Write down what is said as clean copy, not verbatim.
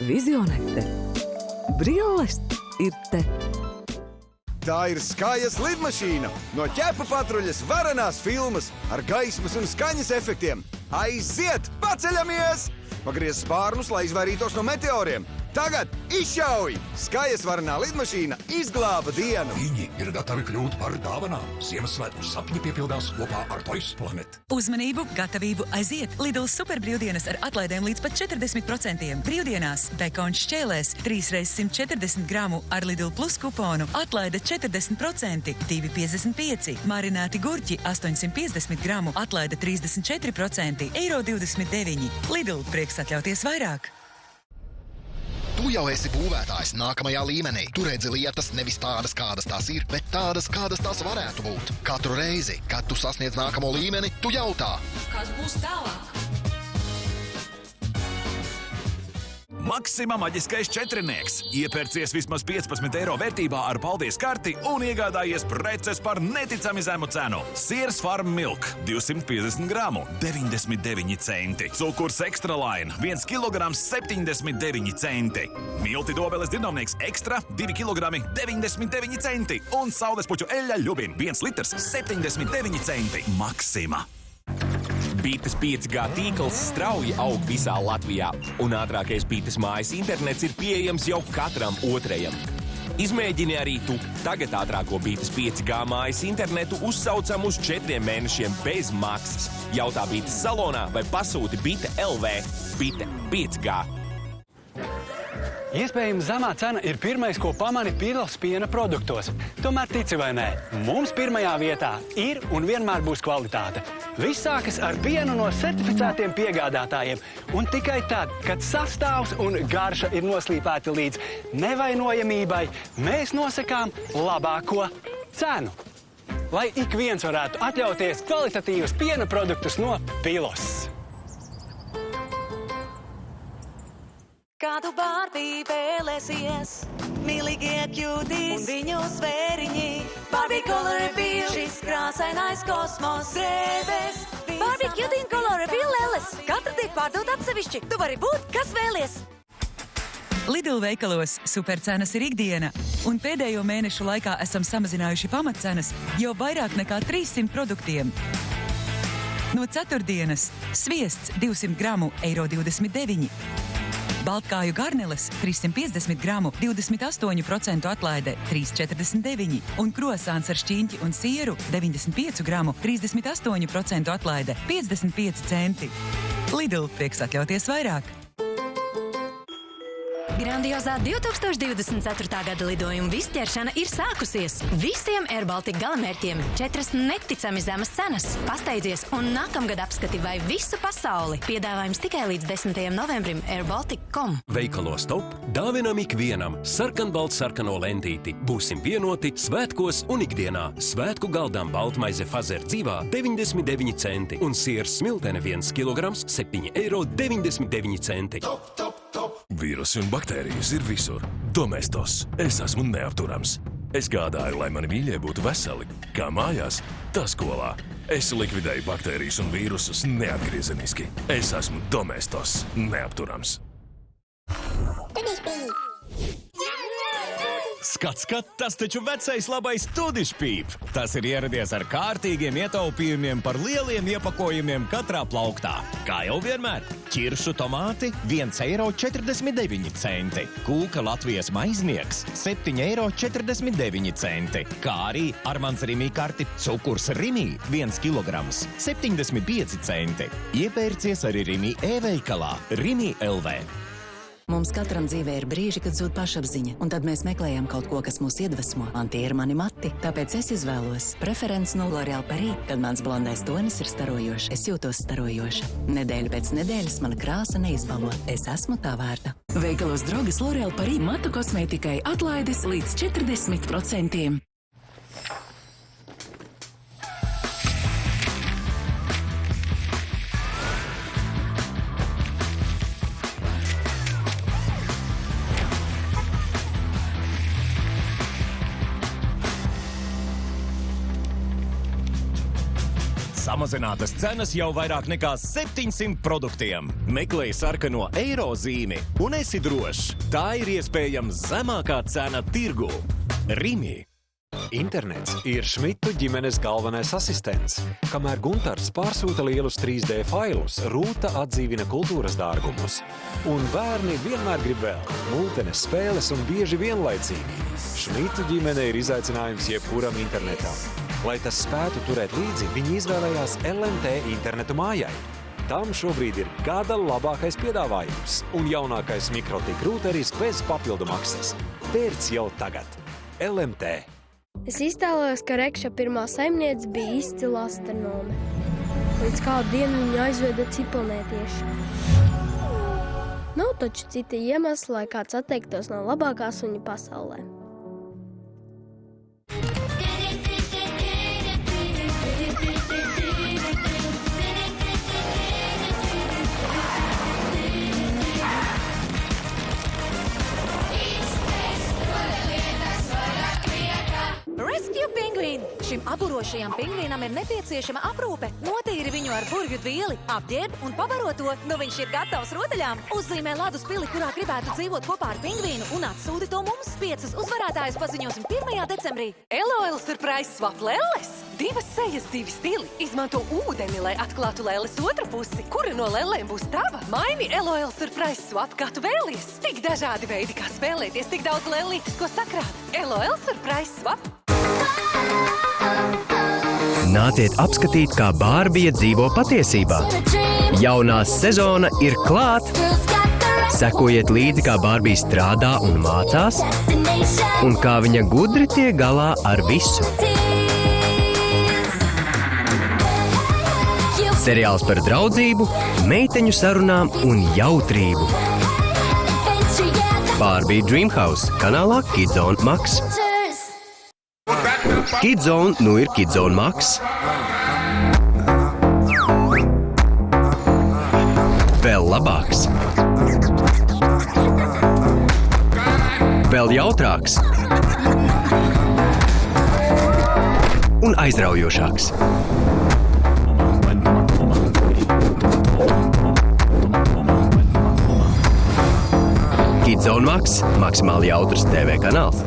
Vizionete. Brilles ir te. Tā ir Skajas lidmašīna no ķepa patruļas varenās filmas ar gaismas un skaņas efektiem. Aiziet, paceļamies! Pagriez spārnus, lai izvairītos no meteoriem. Tagad izšauj! Skajas varenā lidmašīna izglāba dienu. Viņi ir gatavi kļūt par dāvanām. Ziemassvētku sapņi piepildās kopā ar Toys Planet. Uzmanību, gatavību, aiziet! Lidl superbrīvdienas ar atlaidēm līdz pat 40%. Brīvdienās bekons šķēlēs 3x140 gramu ar Lidl Plus kuponu atlaide 40%, 2,55. Marināti gurķi 850 gramu atlaide 34%, €29. Lidl, prieks atļauties vairāk. Tu jau esi būvētājs nākamajā līmenī. Tu redzi lietas nevis tādas, kādas tās ir, bet tādas, kādas tās varētu būt. Katru reizi, kad tu sasniedz nākamo līmeni, tu jautā. Kas būs tālāk? Maksima maģiskais četrinieks. Iepērcies vismaz 15 eiro vērtībā ar paldies karti un iegādājies preces par neticami zemu cenu. Siers Farm Milk 250 gramu 99 centi. Cukurs Extra Line 1 kilograms 79 centi. Milti dobeles dinovnieks Ekstra 2 kilogrami 99 centi. Un saulespuķu eļļa Ļubin 1 litrs 79 centi. Maksima. Bites 5G tīkls strauji aug visā Latvijā, un ātrākais Bites mājas internets ir pieejams jau katram otrajam. Izmēģini arī tu. Tagad ātrāko Bites 5G mājas internetu uzsaucam uz 4 mēnešiem bez maksas. Jautā Bites salonā vai pasūti Bite LV. Bite 5G. Iespējams, zemā cena ir pirmais, ko pamani Pilos piena produktos. Tomēr tici vai nē, mums pirmajā vietā ir un vienmēr būs kvalitāte. Viss sākas ar pienu no certificētiem piegādātājiem. Un tikai tad, kad sastāvs un garša ir noslīpēti līdz nevainojamībai, mēs nosakām labāko cenu. Lai ik viens varētu atļauties kvalitatīvus piena produktus no Pilos. Kādu Barbie vēlēsies, mīlīgie kjūtīs un viņu zvēriņi. Barbie Color Reveal, šis krāsainais kosmos drēbēs. Barbie Cutie un Color Reveal lēles, katra tiek pārdot atsevišķi. Tu vari būt, kas vēlies. Lidl veikalos supercenas ir ikdiena, un pēdējo mēnešu laikā esam samazinājuši pamatcenas jau vairāk nekā 300 produktiem. No ceturtdienas sviests 200 gramu €29. Baltkāju garneles 350 gramu 28% atlaide 3,49 un krosāns ar šķīņķi un sieru 95 gramu 38% atlaide 55 centi. Lidl, prieks atļauties vairāk. Grandiozā 2024. gada lidojuma visķeršana ir sākusies. Visiem Air Baltica galamērķiem 4 neticami zemas cenas. Pasteidzies un nākamgad apskati vai visu pasauli. Piedāvājums tikai līdz 10. novembrim airbaltic.com. Veikalos Top dāvinam ikvienam sarkanbaltsarkano lentīti. Būsim vienoti svētkos un ikdienā. Svētku galdām baltmaize Fazer dzīvā 99 centi un siers smiltene 1 kilograms 7,99 centi. Vīrusi un baktērijas ir visur. Domestos. Es esmu neapturams. Es gādāju, lai mani mīļie būtu veseli. Kā mājās, tā skolā. Es likvidēju baktērijas un vīrusus neatgriezeniski. Es esmu Domestos. Neapturams. Skat, tas taču vecais labais Tudišpīp. Tas ir ieradies ar kārtīgiem ietaupījumiem par lieliem iepakojumiem katrā plauktā. Kā jau vienmēr, ķiršu tomāti 1,49 €. Kūka Latvijas maiznieks 7,49 €. Kā arī Armands Rimī karti cukurs Rimī 1 kilograms 75 centi. Iepērcies arī Rimī e-veikalā Rimī LV. Mums katram dzīvē ir brīži, kad zūd pašapziņa, un tad mēs meklējam kaut ko, kas mūs iedvesmo. Man tie ir mani mati, tāpēc es izvēlos preferences no L'Oréal Paris. Kad mans blondais tonis ir starojošs, es jūtos starojoša. Nedēļa pēc nedēļas mana krāsa neizbalo. Es esmu tā vērta. Veikalos draugas L'Oréal Paris matu kosmētikai atlaides līdz 40%. samazinātas cenas jau vairāk nekā 700 produktiem. Meklēj sarkano eiro zīmi un esi drošs. Tā ir iespējams zemākā cena tirgū. Rimi. Internets ir Šmitu ģimenes galvenais asistents. Kamēr Guntars pārsūta lielus 3D failus, Rūta atdzīvina kultūras dārgumus. Un bērni vienmēr grib vēl multenes spēles un bieži vienlaicīgi. Šmitu ģimene ir izaicinājums jebkuram internetam. Lai tas spētu turēt līdzi, viņi izvēlējās LMT internetu mājai. Tam šobrīd ir gada labākais piedāvājums un jaunākais mikrotik rūteris bez papildu maksas. Pērc jau tagad. LMT. Es iztēlojos, ka Rekša pirmā saimniece bija izcila astronome. Līdz kādu dienu viņa aizveda cipelnētieši. Nav taču cita iemesla, lai kāds atteiktos no labākā suņa pasaulē. Rescue Penguin! Šim aburošajam pingvīnam ir nepieciešama aprūpe. Notīri viņu ar burvju dvieli, apģērb un pabaro to, nu viņš ir gatavs rotaļām. Uzzīmē ledus pili, kurā gribētu dzīvot kopā ar pingvīnu un atsūti to mums. 5 uzvarētājus paziņosim 1. decembrī. LOL Surprise Swap lelles! 2 sejas, 2 stili. Izmanto ūdeni, lai atklātu lelles otru pusi. Kura no lellēm būs tava? Maini LOL Surprise Swap, kā tu vēlies. Tik dažādi veidi, kā spēlēties, tik daudz lellītes, ko sakrāt. LOL Surprise Swap! Nāciet apskatīt, kā Bārbija dzīvo patiesībā. Jaunā sezona ir klāt! Sekojiet līdzi, kā Bārbija strādā un mācās, un kā viņa gudri tiek galā ar visu. Seriāls par draudzību, meiteņu sarunām un jautrību. Barbie Dreamhouse kanālā Kidzone Max. Kidzone nu ir Kidzone Max. Vēl labāks. Vēl jautrāks. Un aizraujošāks. Kidzone Max – maksimāli jautrs TV kanāls.